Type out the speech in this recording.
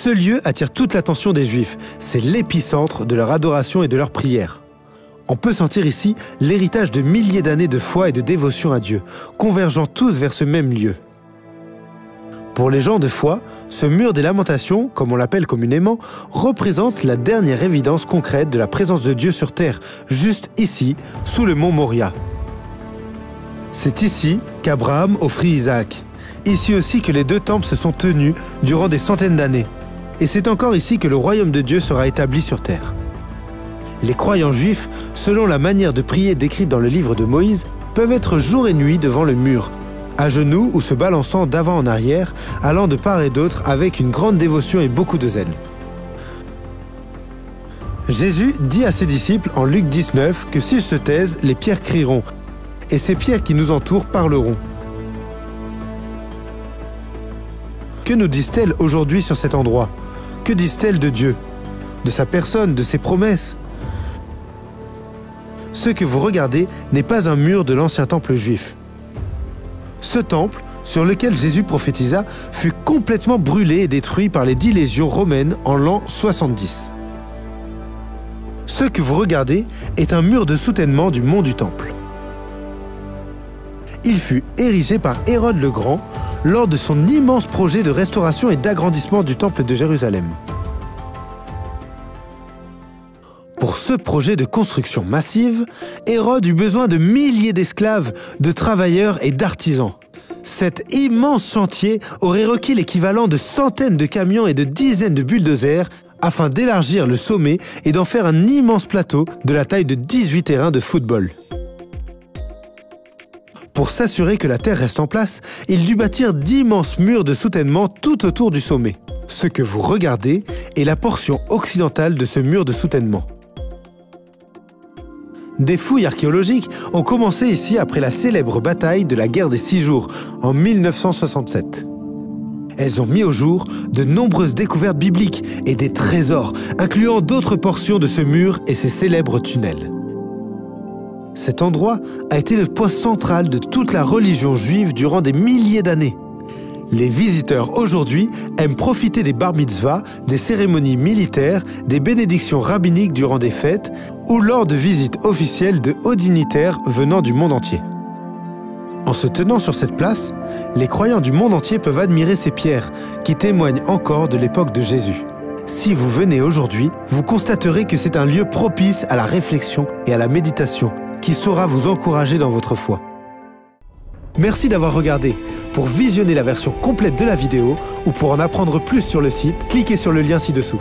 Ce lieu attire toute l'attention des Juifs. C'est l'épicentre de leur adoration et de leur prière. On peut sentir ici l'héritage de milliers d'années de foi et de dévotion à Dieu, convergeant tous vers ce même lieu. Pour les gens de foi, ce mur des lamentations, comme on l'appelle communément, représente la dernière évidence concrète de la présence de Dieu sur terre, juste ici, sous le mont Moria. C'est ici qu'Abraham offrit Isaac. Ici aussi que les deux temples se sont tenus durant des centaines d'années. Et c'est encore ici que le royaume de Dieu sera établi sur terre. Les croyants juifs, selon la manière de prier décrite dans le livre de Moïse, peuvent être jour et nuit devant le mur, à genoux ou se balançant d'avant en arrière, allant de part et d'autre avec une grande dévotion et beaucoup de zèle. Jésus dit à ses disciples en Luc 19 que s'ils se taisent, les pierres crieront, et ces pierres qui nous entourent parleront. Que nous disent-elles aujourd'hui sur cet endroit? Que disent-elles de Dieu, de sa personne, de ses promesses? Ce que vous regardez n'est pas un mur de l'ancien temple juif. Ce temple, sur lequel Jésus prophétisa, fut complètement brûlé et détruit par les 10 légions romaines en l'an 70. Ce que vous regardez est un mur de soutènement du mont du Temple. Il fut érigé par Hérode le Grand lors de son immense projet de restauration et d'agrandissement du Temple de Jérusalem. Pour ce projet de construction massive, Hérode eut besoin de milliers d'esclaves, de travailleurs et d'artisans. Cet immense chantier aurait requis l'équivalent de centaines de camions et de dizaines de bulldozers afin d'élargir le sommet et d'en faire un immense plateau de la taille de 18 terrains de football. Pour s'assurer que la terre reste en place, il dut bâtir d'immenses murs de soutènement tout autour du sommet. Ce que vous regardez est la portion occidentale de ce mur de soutènement. Des fouilles archéologiques ont commencé ici après la célèbre bataille de la guerre des 6 jours, en 1967. Elles ont mis au jour de nombreuses découvertes bibliques et des trésors, incluant d'autres portions de ce mur et ses célèbres tunnels. Cet endroit a été le point central de toute la religion juive durant des milliers d'années. Les visiteurs aujourd'hui aiment profiter des bar mitzvahs, des cérémonies militaires, des bénédictions rabbiniques durant des fêtes ou lors de visites officielles de hauts dignitaires venant du monde entier. En se tenant sur cette place, les croyants du monde entier peuvent admirer ces pierres qui témoignent encore de l'époque de Jésus. Si vous venez aujourd'hui, vous constaterez que c'est un lieu propice à la réflexion et à la méditation qui saura vous encourager dans votre foi. Merci d'avoir regardé. Pour visionner la version complète de la vidéo ou pour en apprendre plus sur le site, cliquez sur le lien ci-dessous.